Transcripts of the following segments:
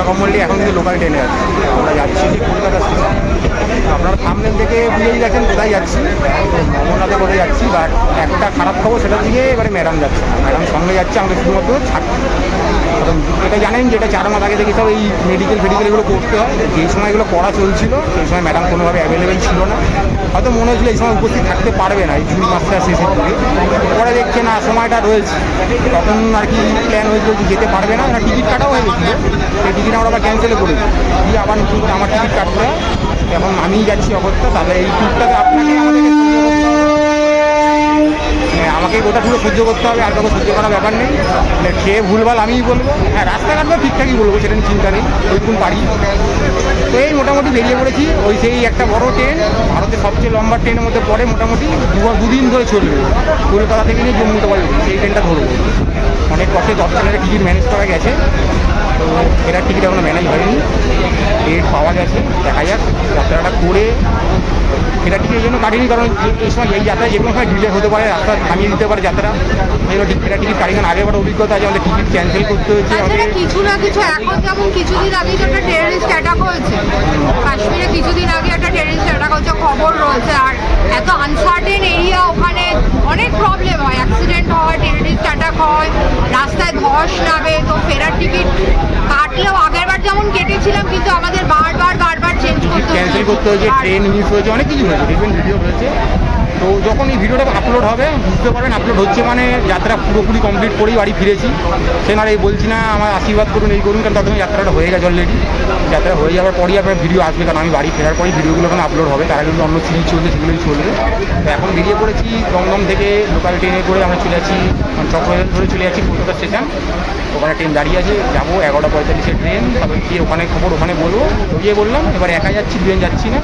Commonly এখন কিন্তু local ট্রেনে আছে। আমরা যাচ্ছি যে কলকাতা স্টেশন। আপনারা থামনেল থেকে বুঝেই গেছেন কোথায় যাচ্ছি, অমরনাথে কোথায় যাচ্ছি। বাট একটা খারাপ খবর, সেটার দিকে এবারে ম্যাডাম যাচ্ছে, ম্যাডাম সঙ্গে যাচ্ছে, আমাকে শুধুমাত্র ছাড়তে। কারণ এটা জানেন যে এটা 4 মাস আগে থেকে সব এই মেডিকেল এগুলো করতে হয়। যেই সময় এগুলো করা চলছিল সেই সময় ম্যাডাম কোনোভাবে অ্যাভেলেবেল ছিল না। হয়তো মনে হয়েছিল এই সময় উপস্থিত থাকতে পারবে না, এই জুন মাসটা শেষের দিকে। পরে দেখছে না, সময়টা রয়েছে, তখন আর কি প্ল্যান হয়েছিল যে যেতে পারবে না। টিকিট কাটাও হয়ে গেছিলো, সেই টিকিট আমরা আবার ক্যান্সেলও করেছি, দিয়ে আবার নতুন করে আমার টিকিট কাটতে হয়। এখন আমিই যাচ্ছি অগত্যা। তাহলে এই ট্যুরটাকে আমাকে ওটা পুরো সহ্য করতে হবে, আর কাউকে সহ্য করার ব্যাপার নেই। খেয়ে ভুলভাল আমিই বলবো, হ্যাঁ রাস্তাঘাটও ঠিকঠাকই বলবো, সেটা নিয়ে চিন্তা নেই, ওইরকম পারি। তো এই মোটামুটি বেরিয়ে পড়েছি। ওই সেই একটা বড় ট্রেন, ভারতের সবচেয়ে লম্বা ট্রেনের মধ্যে পড়ে, মোটামুটি 2 দিন ধরে চলবে। কলকাতা থেকে নিয়ে জম্মু তাওয়াই সেই ট্রেনটা ধরবো। অনেক কষ্টে 10 ট্রেনের টিকিট ম্যানেজ করা গেছে, তো এটার টিকিট এখনো ম্যানেজ হয়নি, ডেট পাওয়া গেছে। দেখা যাক যাত্রাটা করে। এটা টিকিটের জন্য কাটিনি, কারণ এই সময় এই যাত্রা যে কোনো সময় ডিলে হতে পারে, রাস্তা থামিয়ে দিতে পারে যাত্রা। এটা টিকিট কাটিনি, আগে আবার অভিজ্ঞতা আছে, আমাদের টিকিট ক্যান্সেল করতে হয়েছে। কিছু না কিছু এখন যেমন কিছুদিন আগে একটা টেররিস্ট অ্যাটাক হয়েছে কাশ্মীরে, কিছুদিন আগে একটা টেররিস্ট অ্যাটাক হচ্ছে খবর রয়েছে। আর এত আনসার্টেন এরিয়া, ওখানে অনেক প্রবলেম হয়, অ্যাক্সিডেন্ট হয়, টেররিস্ট অ্যাটাক হয়, রাস্তায় ধস নামে। তো ফেরার টিকিট কাটলেও আগেরবার যেমন কেটেছিলাম, কিন্তু আমাদের বারবার চেঞ্জ ক্যান্সেল করতে হয়েছে, ট্রেন মিস হয়েছে, অনেক কিছু হয়েছে, দেখবেন ভিডিও হয়েছে। তো যখন এই ভিডিওটা আপলোড হবে বুঝতে পারবেন আপলোড হচ্ছে মানে যাত্রা পুরোপুরি কমপ্লিট করেই বাড়ি ফিরেছি। সে না এই বলছি না আমার আশীর্বাদ করুন, এই করুন, কারণ তখন যাত্রাটা হয়ে গেছে অলরেডি। যাত্রা হয়ে যাওয়ার পরই আপনার ভিডিও আসবে, কারণ আমি বাড়ি ফেরার পরই ভিডিওগুলো এখন আপলোড হবে। তারা কিন্তু অন্য সিরিজ চলছে, সেগুলোই চলবে। তো এখন বেরিয়ে পড়েছি দমদম থেকে লোকাল ট্রেনে করে আমরা চলে যাচ্ছি, চক্রবাজার ধরে চলে যাচ্ছি কলকাতা স্টেশন। ওখানে ট্রেন দাঁড়িয়ে আছে, যাবো 11:45-এর ট্রেন। তারপরে গিয়ে ওখানে খবর ওখানে বলবো, গিয়ে বললাম এবার একা যাচ্ছি, দুজন যাচ্ছি না।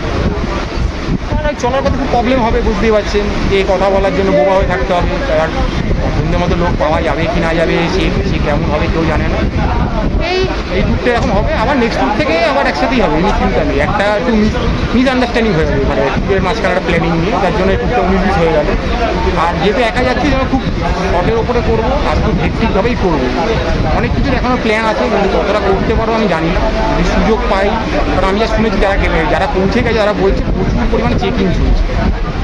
চলার পথে খুব প্রবলেম হবে, বুঝতেই পারছেন, যে কথা বলার জন্য বোবা হয়ে থাকতে হবে। আর পছন্দের মতো লোক পাওয়া যাবে কি না যাবে, সে কেমন হবে কেউ জানে না। এই ট্যুরটা এরকম হবে, আবার নেক্সট ট্যুর থেকে আবার একসাথেই হবে, এই চিন্তা নেই। একটা একটু মিসআন্ডারস্ট্যান্ডিং হয়ে যাবে, মানে ট্যুরের মাঝখানে একটা প্ল্যানিং নিয়ে, তার জন্য এই ট্যুরটা মিস হয়ে গেল। আর যেহেতু একা যাচ্ছি, যেন খুব শর্টের ওপরে করবো, আর খুব হেক্টিকভাবেই করবো। অনেক কিছুর এখনও প্ল্যান আছে, কিন্তু কতটা করতে পারবো আমি জানি না, যদি সুযোগ পাই। কারণ আমি যা শুনেছি যারা পৌঁছে গেছে, যারা বলছে প্রচুর পরিমাণে চেকিং চলছে,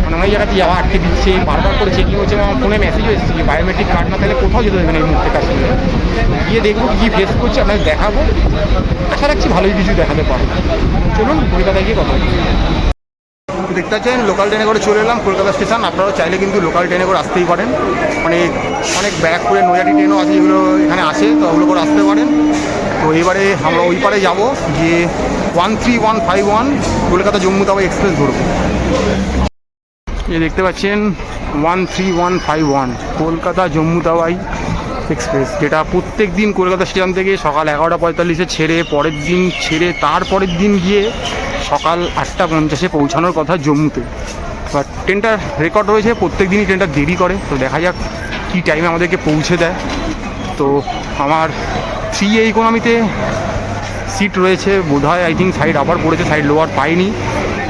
মানে অনেক জায়গাতে যাওয়া আটকে দিচ্ছে, বারবার করে চেকিং হচ্ছে। আমার ফোনে মেসেজও এসেছে যে বায়োমেট্রিক কার্ড না থাকলে কোথাও যেতে দেবে না এই মুহূর্তে কাশ্মীরে। গিয়ে দেখবো কী ফেস করছে, আপনাকে দেখাবো। আশা রাখছি ভালোই কিছু দেখাতে পারবো। চলুন কলকাতায় গিয়ে কথা বলি। দেখতে পাচ্ছেন লোকাল ট্রেনে করে চলে এলাম কলকাতা স্টেশন। আপনারাও চাইলে কিন্তু লোকাল ট্রেনে করে আসতেই পারেন, মানে অনেক ব্যারাকপুরে নৈহাটি ট্রেনও আছে যেগুলো এখানে আসে, তো ওগুলো করে আসতে পারেন। তো এবারে আমরা ওই পারে যাবো, গিয়ে 13151 কলকাতা জম্মু তাওয়াই এক্সপ্রেস ধরবো। এই দেখতে পাচ্ছেন 13151 কলকাতা জম্মু তাওয়াই এক্সপ্রেস, যেটা প্রত্যেক দিন কলকাতা স্টেশন থেকে সকাল 11:45-এ ছেড়ে, পরের দিন ছেড়ে তারপরের দিন গিয়ে সকাল 8:50-এ পৌঁছানোর কথা জম্মুতে। বাট ট্রেনটার রেকর্ড রয়েছে প্রত্যেক দিনই ট্রেনটা দেরি করে, তো দেখা যাক কী টাইমে আমাদেরকে পৌঁছে দেয়। তো আমার 3A ইকোনমিতে সিট রয়েছে বোধহয়, আই থিঙ্ক সাইড আবার পড়েছে, সাইড লোয়ার পাইনি।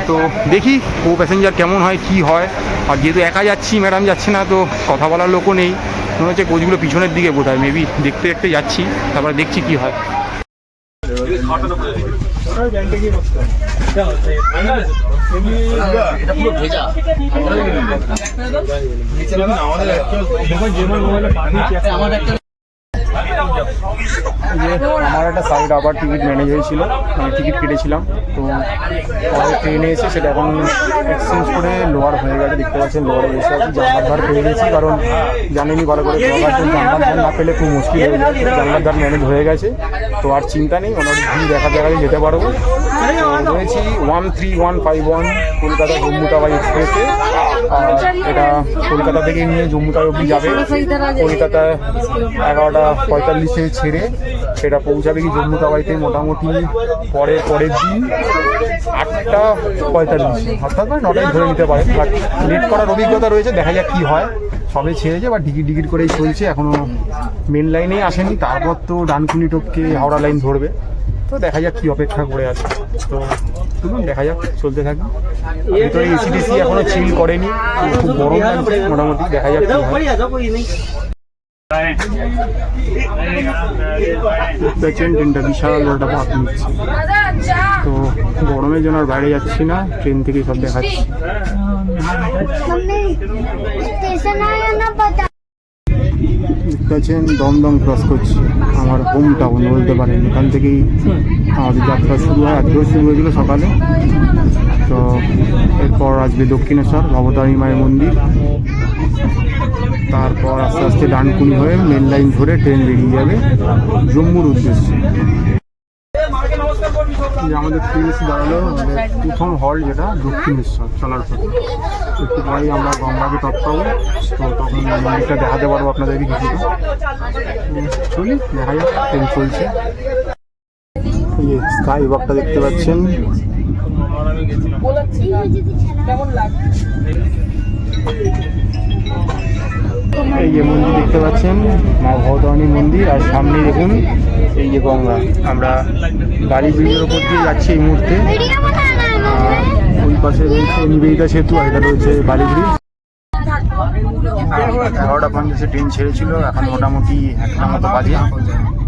তো দেখি ও প্যাসেঞ্জার কেমন হয়, কি হয়। আর যেহেতু একা যাচ্ছি, ম্যাডাম যাচ্ছে না, তো কথা বলার লোকও নেই, মনে হচ্ছে কোচগুলো পিছনের দিকে বোধহয়, মেবি দেখতে দেখতে যাচ্ছি, তারপরে দেখছি কি হয়। আমার একটা সাইড আবার টিকিট ম্যানেজ হয়েছিল, মানে টিকিট কেটেছিলাম, তো ট্রেনে এসে সেটা এখন এক্সচেঞ্জ করে লোয়ার হয়ে গেছে। দেখতে পাচ্ছেন লোয়ারে বসে আছি, জানলার ধার পেয়ে গেছি, কারণ জানেনি ভালো করে জানলার ধার না পেলে খুব মুশকিল হয়ে যায়। জানলার ধার ম্যানেজ হয়ে গেছে, তো আর চিন্তা নেই, মোটামুটি ভিড় দেখা জায়গায় যেতে পারবো। রয়েছি 13151 কলকাতা জম্মু তাওয়াই এক্সপ্রেসে। এটা কলকাতা থেকে নিয়ে জম্মু তাওয়াই অবধি যাবে। কলকাতায় 11:45-এ ছেড়ে সেটা পৌঁছাবে কি জম্মু তাওয়াইতে মোটামুটি পরের দিন 8:45, অর্থাৎ 9টায় ধরে নিতে পারে। বাট লেট করার অভিজ্ঞতা রয়েছে, দেখা যাক কী হয়। সবে ছেড়েছে বা টিকিট করেই চলছে, এখনও মেন লাইনেই আসেনি। তারপর তো ডানকুনি টপকে হাওড়া লাইন ধরবে, তো দেখা যাক কী অপেক্ষা করে আছে। তো শুনুন দেখা যাক, চলতে থাকি। ভিতরে এসিডিসি এখনও চিল করেনি, খুব গরম লাগছে মোটামুটি, দেখা যাক কী হয়। দেখছেন ট্রেনটা বিশাল একটা ভাগ নিচ্ছে, তো গরমের জন্য আর বাইরে যাচ্ছি না, ট্রেন থেকেই সব দেখাচ্ছি। দেখছেন দমদম ক্রস করছি, আমার হোম টাউন বলতে পারেন। এখান থেকেই আমাদের যাত্রা শুরু হয়, আজকেও শুরু হয়েছিল সকালে। তো এরপর আসবে দক্ষিণেশ্বর ভবতারিণী মায়ের মন্দির, তারপর আস্তে আস্তে ডানকুনি হয়ে মেন লাইন ধরে ট্রেন বেরিয়ে যাবে জম্মুর উদ্দেশ্যে। আমাদের ট্রেন এসে দাঁড়ালো, আমাদের প্রথম হল যেটা দক্ষিণেশ্বর চলার পথে। একটু পরেই আমরা গঙ্গাকে টপ পাবো, তো তখন মন্দিরটা দেখাতে পারবো আপনাদেরকে কিছুটা। চলি দেখা যাক, ট্রেন চলছে। এই স্কাই ওয়াকটা দেখতে পাচ্ছেন, এই যে মন্দির দেখতে পাচ্ছেন মা ভবতারিণী মন্দির, আর সামনে দেখুন এই যে গঙ্গা। আমরা বালি ব্রিজের ওপর দিয়ে যাচ্ছি এই মুহূর্তে, ওই পাশে রয়েছে নিবেদিতা সেতু, আর এটা রয়েছে বালি ব্রিজ। 11:50 ট্রেন ছেড়েছিল, এখন মোটামুটি 1টা মতো বাজে।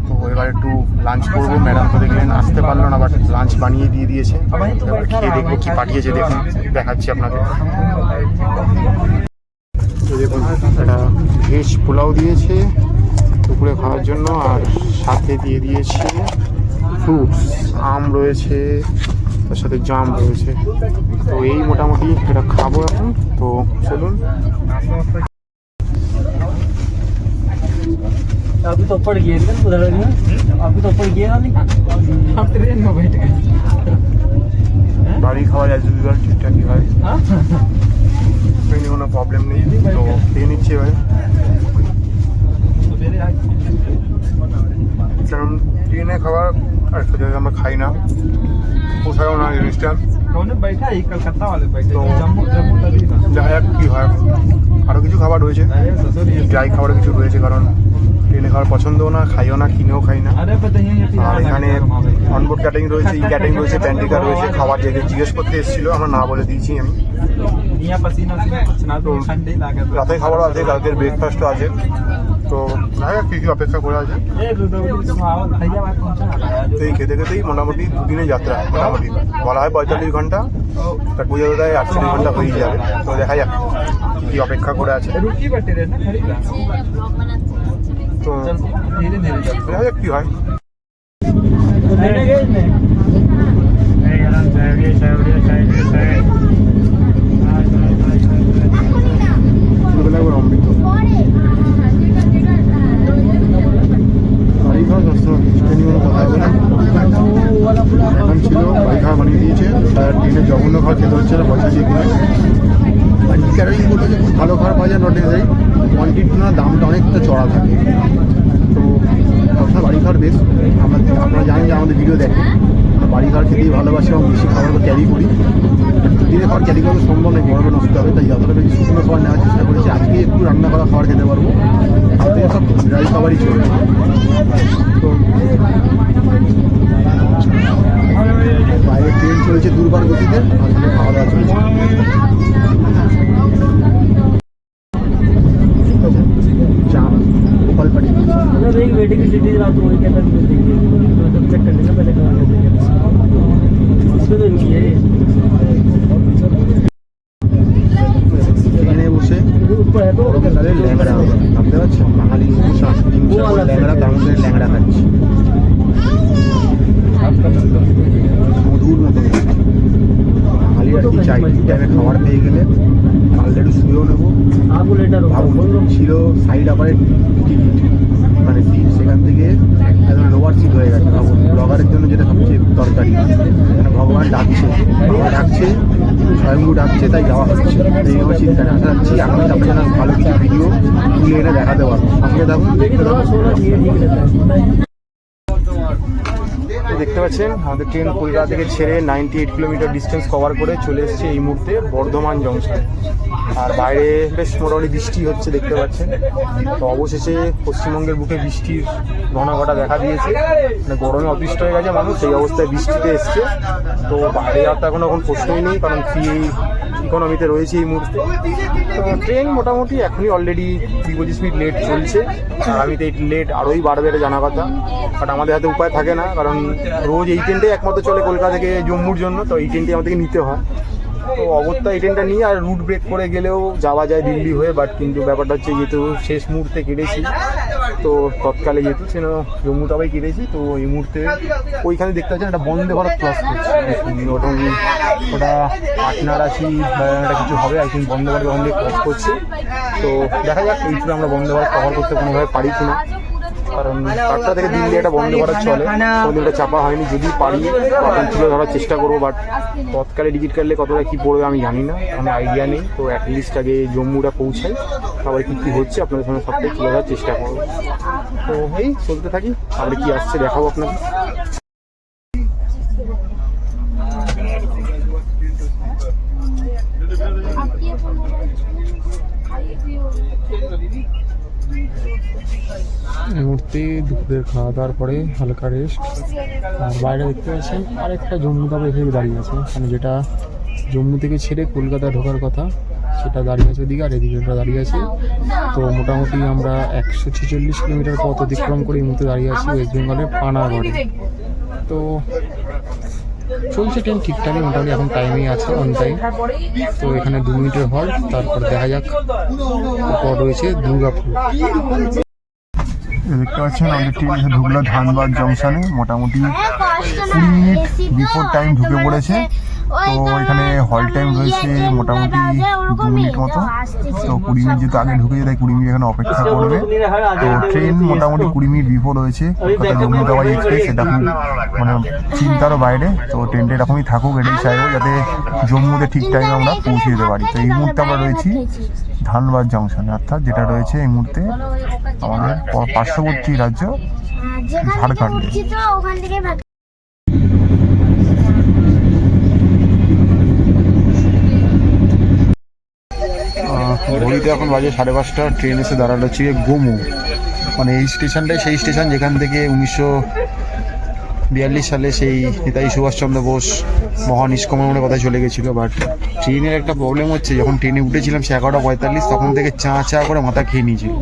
তো এবার একটু লাঞ্চ করবো, ম্যাডাম তো দেখলেন আসতে পারলো না, বাট লাঞ্চ বানিয়ে দিয়ে দিয়েছে। এবার খেয়ে দেখবো কি পাঠিয়েছে, দেখুন দেখাচ্ছি আপনাদের। দেখুন একটা ভেজ পোলাও দিয়েছে দুপুরে খাওয়ার জন্য, আর সাথে দিয়ে দিয়েছে ফ্রুটস, আম রয়েছে, তার সাথে জাম রয়েছে। তো এই মোটামুটি এটা খাবো এখন, তো চলুন। अभी तो ऊपर गए थे उधर अभी तो ऊपर गए नहीं हम ट्रेन में बैठ गए বাড়ি খাওয়া যায় দুবার ঠিকঠাকই হয়, ট্রেনে কোনো প্রবলেম নেই। তো খেয়ে নিচ্ছি এবার, কারণ ট্রেনে খাবার আর জায়গায় আমরা খাই না, কোথাও না জিনিসটা। कौन बैठा है कलकत्ता वाले बैठे तो- जम्मू जम्मू तभी ना দেখা যাক কী হয়। আরও কিছু খাবার রয়েছে, ড্রাই খাবার কিছু রয়েছে, কারণ ট্রেনে খাবার পছন্দও না, খাইও না, কিনেও খাই না। अरे पता ही है আর এখানে অনবোর্ড ক্যাটারিং রয়েছে, ই ক্যাটারিং রয়েছে, প্যান্টিকা রয়েছে। খাবার যেগুলো জিজ্ঞেস করতে এসেছিলো আমরা না বলে দিয়েছি আমি। यहाँ पसीना पसीना कुछ ना तो ठंडी लगा রাতের খাবারও আছে, কালকের ব্রেকফাস্টও আছে। তো দেখা যাক কী কী অপেক্ষা করে আছে। ए दूध भैया बात पहुंचा তো এই खेते खेतेই মোটামুটি দুদিনের যাত্রা, মোটামুটি বলা হয় 45 ঘন্টা, তা বোঝা যায় 48 ঘন্টা হয়ে যাবে। তো দেখা যাক কী কী অপেক্ষা করে আছে। रुकी बैठे रहे ना खरीदा তো धीरे धीरे দেখা যাক কী হয়। ছোটবেলায় একবার অমৃত বাড়ি খাওয়া সবসময় চিকেন নিয়ে কথা বলে এখন ছিল বাড়ি খাওয়া বানিয়ে দিয়েছে, তার ট্রেনে জঘন্য খাওয়া খেতে হচ্ছে না, পয়সা দিয়ে কিনে। বাড়ি ক্যাটারিং বললো যে খুব ভালো খাবার পাওয়া যায়, নট যাই কোয়ান্টিটি না, দামটা অনেকটা চড়া থাকে। তো সবসময় বাড়ি খাওয়ার বেশ, আপনারা জানেন যে আমাদের ভিডিও দেখেন, আমরা বাড়ি খাওয়ার খেতেই ভালোবাসি এবং বেশি খাবার ক্যারি করি। দিনে খাবার ক্যারি করা সম্ভব নয়, গরমে নষ্ট হবে, তাই যতটা বেশি শুকনো খাবার নেওয়ার চেষ্টা করেছি। আজকে একটু রান্না করা খাবার খেতে পারবো, তাতে সব ড্রাই খাবারই চলবে। তো বাইরে ট্রেন চলেছে দুর্বার গতিতে, আসলে খাওয়া দাওয়া চলছে। জাম গোপাল পাটি मतलब एक बेटे की सिटी रात को वही कहता है देंगे तो जब चेक कर लेना पहले करा देंगे उसमें तो नहीं है ট্রেনে বসে ऊपर है तो গরমকালে ল্যাংড়া ভাবতে পারছেন, বাঙালি ল্যাংড়া, তার মধ্যে ল্যাংড়া খাচ্ছি মধুর মতো। বাঙালি আর কি চাই, টাইমে খাবার পেয়ে গেলে পারলে একটু শুয়েও নেবো। आपको लेटर ভাবুন ছিল সাইড আপারের টিকিট, মানে সিট, সেখান থেকে একদম লোয়ার সিট হয়ে গেছে। ভাবুন ব্লগারের জন্য যেটা সবচেয়ে দরকারি, মানে ভগবান ডাকছে, বাবা ডাকছে, স্বয়ংভূ ডাকছে, তাই যাওয়া হচ্ছে। এইভাবে চিন্তা আশা রাখছি আমি আপনাদের ভালো কিছু ভিডিও তুলে এনে দেখাতে পারবো। সঙ্গে থাকুন, দেখতে থাকুন। सोना चाहिए ठीक रहता है দেখতে পাচ্ছেন আমাদের ট্রেন কলকাতা থেকে ছেড়ে 98 কিলোমিটার ডিস্টেন্স কভার করে চলে এসেছে এই মুহূর্তে বর্ধমান জংশন। আর বাইরে বেশ মোটামুটি বৃষ্টি হচ্ছে দেখতে পাচ্ছেন। তো অবশেষে পশ্চিমবঙ্গের বুকে বৃষ্টির ঘনঘটা দেখা দিয়েছে, মানে গরমে অতিষ্ঠ হয়ে গেছে মানুষ, সেই অবস্থায় বৃষ্টিতে এসছে। তো বাইরে যাওয়ার তো এখন প্রশ্নই নেই, কারণ ফ্রি ইকোনমিতে রয়েছে এই মুহূর্তে। তো ট্রেন মোটামুটি এখনই অলরেডি 20-25 মিনিট লেট চলছে, আর আমি তো এই লেট আরোই বাড়বে এটা জানা কথা, বাট আমাদের হাতে উপায় থাকে না, কারণ রোজ এই ট্রেনটাই একমাত্র চলে কলকাতা থেকে জম্মুর জন্য, তো এই ট্রেনটি আমাদেরকে নিতে হয়। তো অবস্থা এই ট্রেনটা নিয়ে আর রুট ব্রেক করে গেলেও যাওয়া যায় দিল্লি হয়ে, বাট কিন্তু ব্যাপারটা হচ্ছে যেহেতু শেষ মুহূর্তে কেটেছি, তো তৎকালে যেহেতু সেন জম্মুটাবাই কেটেছি, তো এই মুহূর্তে ওইখানে দেখতে পাচ্ছেন একটা বন্দে ভারত ক্লাস করছে, ওটা পাটনারাশি বা একটা কিছু হবে, আই থিঙ্ক বন্দে ভারত ওখান থেকে ক্লাস করছে। তো দেখা যাক এই আমরা বন্দে ভারত কভার করতে কোনোভাবে পারি কিনা, কারণ 8টা থেকে দিল্লি একটা বন্ধ করার চলে, ওটা চাপা হয়নি। যদি পারি তখন তুলে ধরার চেষ্টা করবো, বাট তৎকালে টিকিট কাটলে কতটা কী পড়বে আমি জানি না, কোনো আইডিয়া নেই। তো অ্যাটলিস্ট আগে জম্মুটা পৌঁছাই, তারপরে কী হচ্ছে আপনাদের সঙ্গে সবটাই তুলে ধরার চেষ্টা করবো। তো এই চলতে থাকি, তারপরে কী আসছে দেখাবো আপনাকে। এই মুহূর্তে দুপুরের খাওয়া দাওয়ার পরে হালকা রেস্ট। আর বাইরে দেখতে পাচ্ছেন আরেকটা জম্মু তারপরে এখানে দাঁড়িয়ে আছে, মানে যেটা জম্মু থেকে ছেড়ে কলকাতা ঢোকার কথা সেটা দাঁড়িয়ে আছে ওদিকে, আর এদিকে ওটা দাঁড়িয়ে আছে। তো মোটামুটি আমরা 146 কিলোমিটার পথ অতিক্রম করে এই মুহূর্তে দাঁড়িয়ে আছি ওয়েস্ট বেঙ্গলের পানাগড়ে। তো চলছে ট্রেন ঠিকঠাকই, মোটামুটি এখন টাইমেই আছে, অন টাইম। তো এখানে 2 মিনিটের হল্ট, তারপর দেখা যাক পর রয়েছে দুর্গাপুর। দেখতে পাচ্ছেন আমাদের ট্রেন এসে ঢুকলো ধানবাদ জংশনে, মোটামুটি 20 মিনিট বিফোর টাইম ঢুকে পড়েছে। তো এখানে হল টাইম রয়েছে মোটামুটি 2 মিনিট মতো। তো 20 মিনিট যেহেতু আগে ঢুকে যায়, তাই 20 মিনিট এখানে অপেক্ষা করবে। তো ট্রেন মোটামুটি 20 মিনিট বিফোর রয়েছে, কলকাতা জম্মু তাওয়াই এক্সপ্রেস, এটা খুব মানে চিন্তারও বাইরে। তো ট্রেনটা এরকমই থাকুক, এটাই চাইবো যাতে জম্মুতে ঠিক টাইমে আমরা পৌঁছে যেতে পারি। তো এই মুহূর্তে আমরা রয়েছি ধানবাদ জংশনে, অর্থাৎ যেটা রয়েছে এই মুহূর্তে আমাদের পার্শ্ববর্তী রাজ্য ঝাড়খণ্ডে। ঘড়িতে এখন বাজে 5:30, ট্রেন এসে দাঁড়ালো হচ্ছে গোমু, মানে এই স্টেশনটাই সেই স্টেশন যেখান থেকে 1942 সালে সেই নেতাজি সুভাষচন্দ্র বোস মহানিষ্ক্রমণের কথা চলে গেছিলো। বাট ট্রেনের একটা প্রবলেম হচ্ছে, যখন ট্রেনে উঠেছিলাম সে 11:45, তখন থেকে চা চা করে মাথা খেয়ে নিয়েছিল,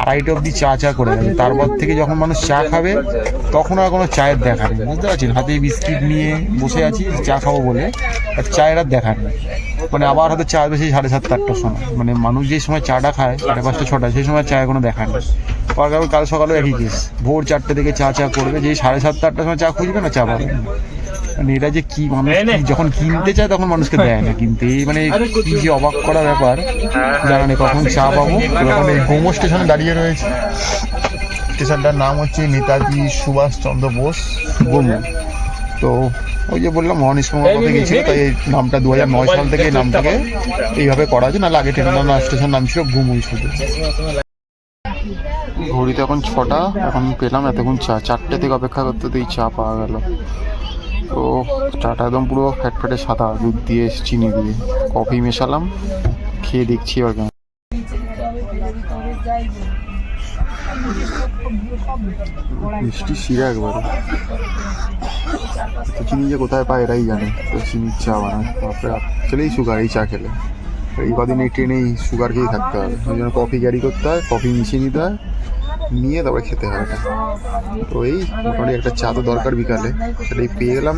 2:30 অবধি চা চা করে গেছে। তারপর থেকে যখন মানুষ চা খাবে তখন আর কোনো চায়ের দেখা নেই, বুঝতে পারছেন? হাতে বিস্কিট নিয়ে বসে আছি চা খাবো বলে, আর চায়ের আর দেখা নেই। মানে আবার হয়তো চা আসবে সেই 7:30, 8টার সময়, মানে মানুষ যেই সময় চাটা খায় 5:30, 6টা, সেই সময় চায়ের কোনো দেখা নেই। কাল সকালেও একই কেস, ভোর 4টে থেকে চা চা করবে, যেই 7:30, 8টার সময় চা খুঁজবে না, চা পাবে না। মানে এটা যে কি মানুষ যখন কিনতে চায় তখন মানুষকে দেয় না, কিন্তু এই মানে কি যে অবাক করা ব্যাপার, জানা নেই কখন চা পাবো। এখন এই গোমো স্টেশনে দাঁড়িয়ে রয়েছে, স্টেশনটার নাম হচ্ছে নেতাজি সুভাষচন্দ্র বোস গোমো। তো ওই যে বললাম মহানিষ্ক্রমণ করতে গেছিল, তাই এই নামটা 2009 সাল থেকে এই নামটাকে এইভাবে করা আছে, নাহলে আগে ট্রেনের স্টেশন নাম ছিল গোমোই শুধু। ঘড়িতে এখন 6টা, এখন পেলাম এতক্ষণ চা, 4টে থেকে অপেক্ষা করতে তো এই চা পাওয়া গেল। তো চাটা একদম পুরো ফ্যাটফ্যাটে সাদা, দুধ দিয়ে চিনি দিয়ে, কফি মেশালাম, খেয়ে দেখছি এবার কেমন। মিষ্টি শিরা একবারে, তো চিনি যে কোথায় পায় এরাই জানে। তো চিনির চা বানায়, তারপরে চলেই সুগার এই চা খেলে, এই কদিন এই ট্রেনেই সুগার খেয়েই থাকতে হবে, ওই জন্য কফি ক্যারি করতে হয়, কফি মিশিয়ে নিতে হয়, নিয়ে তারপরে খেতে হয় এটা। তো এই মোটামুটি একটা চা তো দরকার বিকালে, সেটাই পেয়ে গেলাম,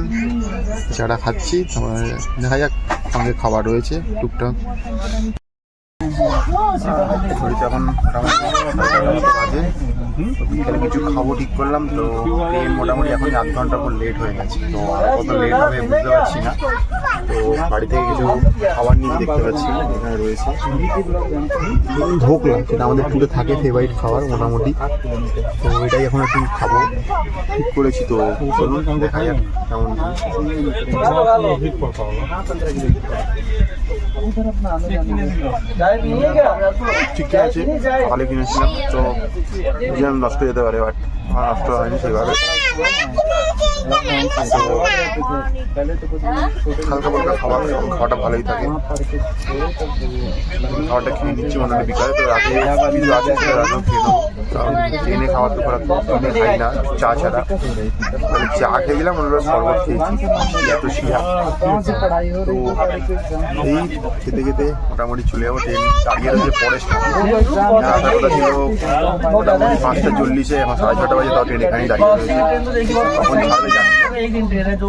চাটা খাচ্ছি। তারপরে দেখা যাক সঙ্গে খাবার রয়েছে টুকটাক। এখন বাজে, বিকালে কিছু খাবো ঠিক করলাম। তো ট্রেন মোটামুটি এখন 8 ঘন্টা পর লেট হয়ে গেছে, তো আর কত লেট হবে বুঝতে পারছি না। তো বাড়ি থেকে কিছু খাবার নিয়ে দেখতে পাচ্ছি এখানে রয়েছে ঢোকলা, সেটা আমাদের টুরে থাকে ফেভারিট খাবার মোটামুটি। তো এটাই এখন একটু খাবো ঠিক করেছি। তো চলুন দেখা যাক কেমন। ঠিকই আছে, সকালে কিনেছিলাম, তো নষ্ট হয়ে যেতে পারে, বাট নষ্ট হয়নি সেভাবে। হালকা পালকা খাওয়াটা ভালোই থাকে। খাওয়াটা খেয়ে নিচ্ছি মনে হয় বিকালে, তো রাতে কিছু আছে সেটা রাতেও খেয়ে নেবো। কারণ ট্রেনে খাওয়া তো করা খাই না চা ছাড়া, মানে চা খেয়ে গেলাম মনে হলো শরবত খেয়েছি, এত শিয়া। তো এই খেতে খেতে মোটামুটি চলে যাবো। ট্রেন দাঁড়িয়ে রয়েছে পরে আসার কথা ছিল মোটামুটি 5:40, এখন 6:30 বাজে, তাও ট্রেন এখানেই দাঁড়িয়ে রয়েছে। কখন ছাড়বে জানি না। তো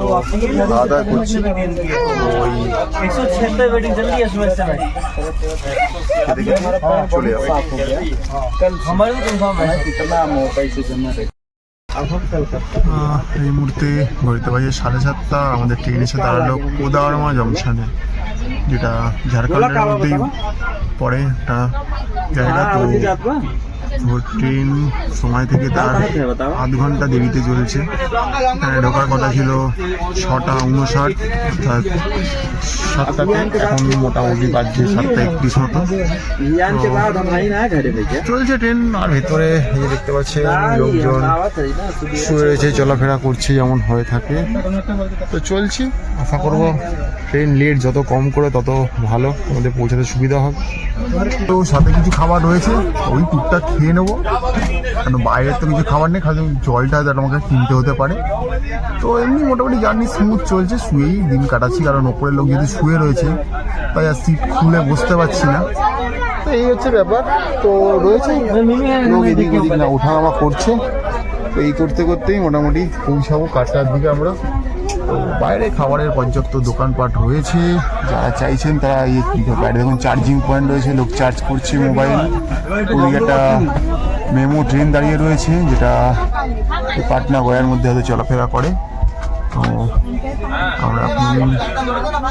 খাওয়া দাওয়া করছি, ওই খেতে খেতে চলে যাবো। এই মুহূর্তে ঘড়িতে বাজে 7:30, আমাদের ট্রেন এসে দাঁড়ালো কোদারমা জংশনে, যেটা ঝাড়খণ্ডের মধ্যেই পড়ে একটা জায়গা। তো ট্রেন সময় থেকে তার আধ ঘন্টা দেরিতে চলেছে। এখানে ঢোকার কথা ছিল 6:59, অর্থাৎ 7টাতে, এখন মোটামুটি বাজছে 7:31 মতো। চলছে ট্রেন, আর ভেতরে এই যে দেখতে পাচ্ছেন লোকজন শুয়ে রয়েছে, চলাফেরা করছে যেমন হয়ে থাকে। তো চলছি, আশা করবো ট্রেন লেট যত কম করে তত ভালো, আমাদের পৌঁছাতে সুবিধা হবে। তো সাথে কিছু খাবার রয়েছে, ওই টুকটাক খেয়ে নেবো, কারণ বাইরের তো কিছু খাবার নেই, খালি জলটা যেটা আমাকে কিনতে হতে পারে। তো এমনি মোটামুটি জার্নি স্মুথ চলছে, শুয়েই দিন কাটাচ্ছি, কারণ ওপরের লোক যদি শুয়ে রয়েছে তাই আর সিট খুলে বসতে পারছি না। তো এই হচ্ছে ব্যাপার। তো রয়েছে লোক এদিক ওদিক না ওঠা নামা করছে। তো এই করতে করতেই মোটামুটি পৌঁছাবো 8টার দিকে আমরা। তো বাইরে খাবারের পর্যাপ্ত দোকানপাট রয়েছে, যারা চাইছেন তারা এই বাইরে দেখুন চার্জিং পয়েন্ট রয়েছে, লোক চার্জ করছে মোবাইল। ওদিকে একটা মেমো ট্রেন দাঁড়িয়ে রয়েছে, যেটা পাটনা গয়ার মধ্যে হয়তো চলাফেরা করে। তো আমরা এখন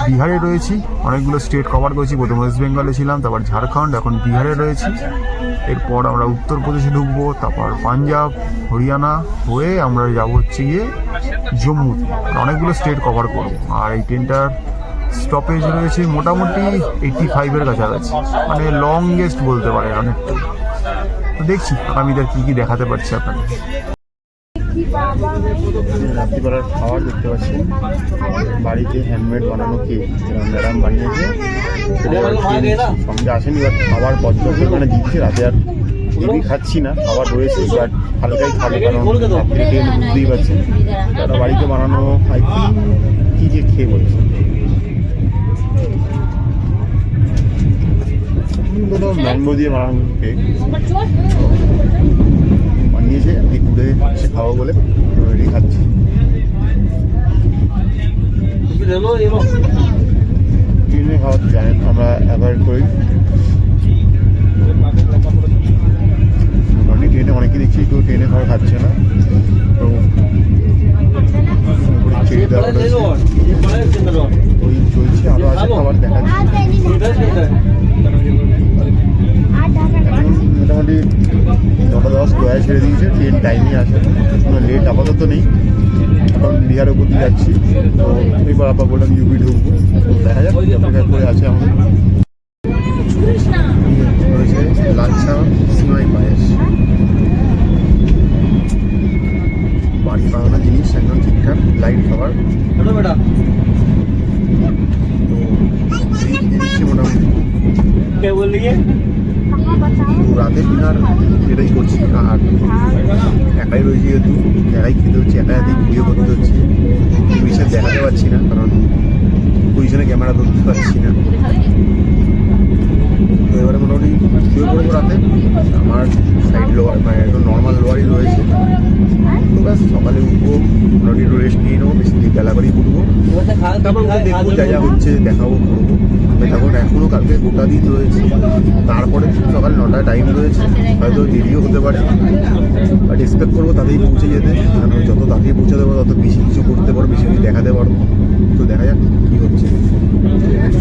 বিহারে রয়েছি, অনেকগুলো স্টেট কভার করেছি। প্রথম ওয়েস্ট বেঙ্গলে ছিলাম, তারপর ঝাড়খণ্ড, এখন বিহারে রয়েছি। এরপর আমরা উত্তরপ্রদেশে ঢুকবো, তারপর পাঞ্জাব, হরিয়ানা হয়ে আমরা যাবো হচ্ছে গিয়ে জম্মু। অনেকগুলো স্টেট কভার করবো। আর এই ট্রেনটার স্টপেজ রয়েছে মোটামুটি 85-এর কাছাকাছি, মানে লংগেস্ট বলতে পারেন অনেকটা। তো দেখছি আগামীদের কী কী দেখাতে পারছি আপনাদের। রাত্রিবেলার খাবার দেখতে পাচ্ছেন, বাড়িতে হ্যান্ডমেড বানানো কেক ম্যাডাম বানিয়েছে, সঙ্গে আসেনি। এবার খাবার পর্যন্ত মানে দিচ্ছে, রাতে আর হেভি খাচ্ছি না, খাবার রয়েছে বাট হালকাই খাবো, কারণ রাত্রি ট্রেন বুঝতেই পারছেন। তারা বাড়িতে বানানো আই থিঙ্ক কী যে খেয়ে বলছে, ম্যাঙ্গো দিয়ে বানানো কেক বানিয়েছে, আমি ঘুরে এসে খাবো বলে রেডি খাচ্ছি। ট্রেনে খাওয়া জানেন আমরা অ্যাভয়েড করি, অনেক ট্রেনে অনেকে দেখছি কেউ ট্রেনে খাওয়া খাচ্ছে না। তো ছেড়ে দেওয়া ওই চলছে, আরও আছে খাবার দেখাচ্ছি। মোটামুটি 9:10 গয়া ছেড়ে দিয়েছে, ট্রেন টাইমে আসে, কোনো লেট আপাতত নেই। এখন বিহার উপর দিয়ে যাচ্ছি, তো এবার আবার বললাম ইউপি ঢুকবো, তো দেখা যাক অপেক্ষা করে আছে আমাদের। রয়েছে লাচ্ছা সিমাই পায়েস, বাড়ি বানানো জিনিস, একদম ঠিকঠাক লাইট খাবার। তো মোটামুটি রাতের ডিনার এটাই করছি। আর একাই রয়েছি, যেহেতু একাই খেতে হচ্ছে, একাই ভিডিও করতে হচ্ছে, বিশেষ দেখাতে পারছি না, কারণ পজিশনে ক্যামেরা ধরতে পারছি না। তো এবারে মোটামুটি শুয়ে পড়বো রাতে। আমার সাইড লোয়ার মানে একদম নর্মাল লোয়ারই রয়েছে। তো ব্যাস সকালে উঠবো, মোটামুটি একটু রেস্ট নিয়ে নেবো, বেশি বেলা করেই উঠবো, তারপর দেখবো যা যা হচ্ছে দেখাবো, করবো। এখন এখনও কালকে গোটা দিন রয়েছে, তারপরে সকাল 9টায় টাইম রয়েছে, হয়তো দেরিও হতে পারে, বাট এক্সপেক্ট করবো তাতেই পৌঁছে যেতে, কারণ যত তাড়াতাড়ি পৌঁছাতে পারবো তত বেশি কিছু করতে পারবো, বেশি কিছু দেখাতে পারবো। তো দেখা যাক কী হচ্ছে,